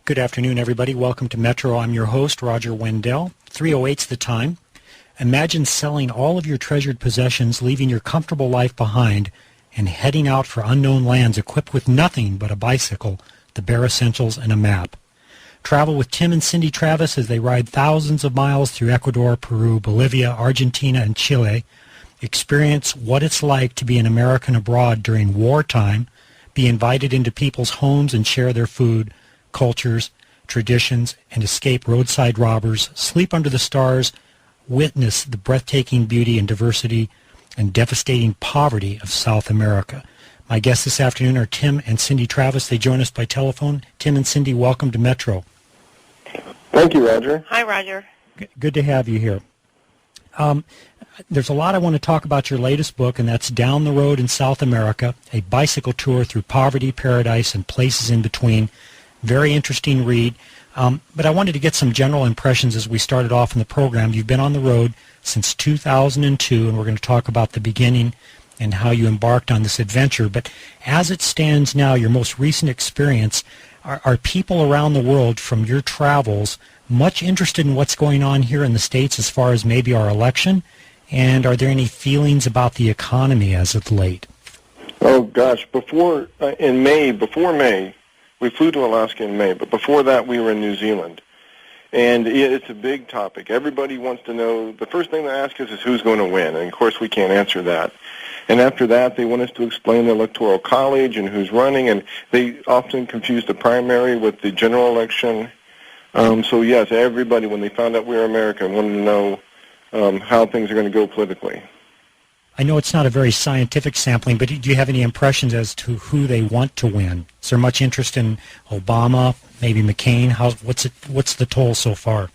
Good afternoon, everybody. Welcome to Metro. I'm your host, Roger Wendell. 3:08's the time. Imagine selling all of your treasured possessions, leaving your comfortable life behind, and heading out for unknown lands equipped with nothing but a bicycle, the bare essentials, and a map. Travel with Tim and Cindy Travis as they ride thousands of miles through Ecuador, Peru, Bolivia, Argentina, and Chile. Experience what it's like to be an American abroad during wartime, be invited into people's homes and share their food, cultures, traditions, and escape roadside robbers, sleep under the stars, witness the breathtaking beauty and diversity and devastating poverty of South America. My guests this afternoon are Tim and Cindy Travis. They join us by telephone. Tim and Cindy, welcome to Metro. Thank you, Roger. Hi, Roger. Good to have you here. There's a lot I want to talk about your latest book, and that's Down the Road in South America, a bicycle tour through poverty, paradise, and places in between. Very interesting read. But I wanted to get some general impressions as we started off in the program. You've been on the road since 2002, and we're going to talk about the beginning and how you embarked on this adventure. But as it stands now, your most recent experience, are people around the world from your travels much interested in what's going on here in the States as far as maybe our election? And are there any feelings about the economy as of late? Oh, gosh. Before May, we flew to Alaska in May, but before that we were in New Zealand. And it's a big topic. Everybody wants to know, the first thing they ask us is who's going to win, and of course we can't answer that. And after that, they want us to explain the Electoral College and who's running, and they often confuse the primary with the general election. So yes, everybody, when they found out we were American, wanted to know how things are going to go politically. I know it's not a very scientific sampling, but do you have any impressions as to who they want to win? Is there much interest in Obama, maybe McCain? What's the toll so far?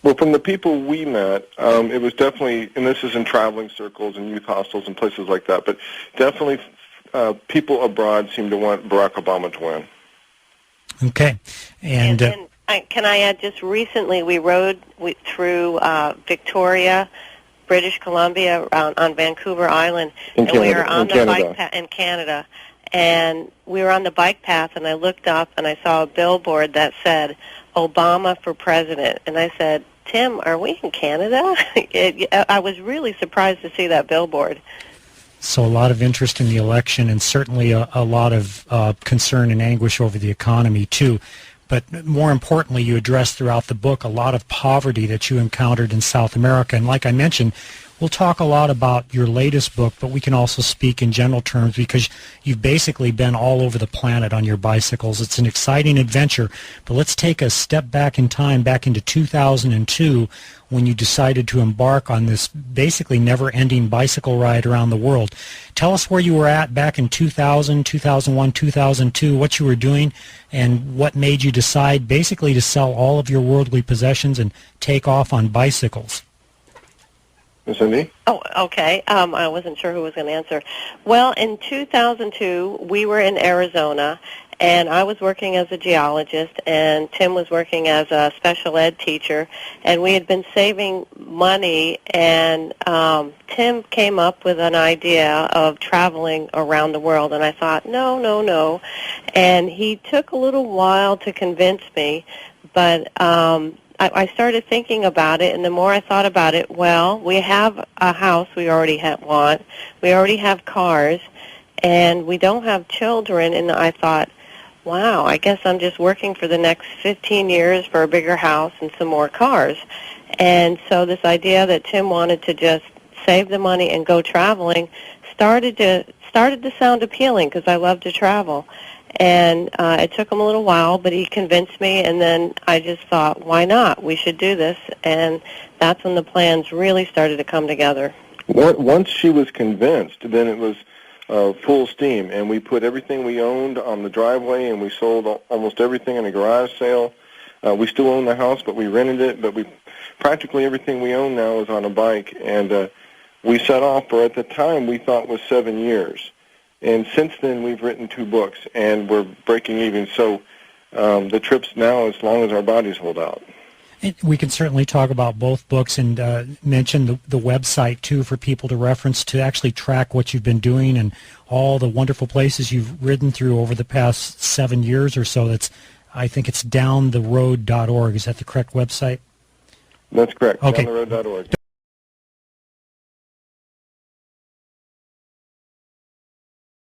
Well, from the people we met, it was definitely, and this is in traveling circles and youth hostels and places like that, but definitely people abroad seem to want Barack Obama to win. Okay. And can I add, just recently we rode through Victoria, British Columbia, on Vancouver Island, and we were on the bike path in Canada, and we were on the bike path, and I looked up and I saw a billboard that said Obama for president, and I said, Tim, are we in Canada? I was really surprised to see that billboard. So a lot of interest in the election, and certainly a lot of concern and anguish over the economy too. But more importantly, you address throughout the book a lot of poverty that you encountered in South America. And like I mentioned, we'll talk a lot about your latest book, but we can also speak in general terms because you've basically been all over the planet on your bicycles. It's an exciting adventure. But let's take a step back in time, back into 2002, when you decided to embark on this basically never-ending bicycle ride around the world. Tell us where you were at back in 2000, 2001, 2002, what you were doing, and what made you decide basically to sell all of your worldly possessions and take off on bicycles. Cindy? Oh, okay. I wasn't sure who was going to answer. Well, in 2002, we were in Arizona, and I was working as a geologist, and Tim was working as a special ed teacher, and we had been saving money, and Tim came up with an idea of traveling around the world, and I thought, no, and he took a little while to convince me, but I started thinking about it, and the more I thought about it, well, we have a house we already want, we already have cars, and we don't have children, and I thought, wow, I guess I'm just working for the next 15 years for a bigger house and some more cars. And so this idea that Tim wanted to just save the money and go traveling started to sound appealing because I love to travel. And it took him a little while, but he convinced me, and then I just thought, why not? We should do this, and that's when the plans really started to come together. Once she was convinced, then it was full steam, and we put everything we owned on the driveway, and we sold almost everything in a garage sale. We still own the house, but we rented it, but practically everything we own now is on a bike, and we set off for, at the time, we thought was 7 years. And since then, we've written 2 books, and we're breaking even. So the trip's now as long as our bodies hold out. We can certainly talk about both books and mention the website, too, for people to reference to actually track what you've been doing and all the wonderful places you've ridden through over the past 7 years or so. That's I think it's downtheroad.org. Is that the correct website? That's correct, Okay. downtheroad.org.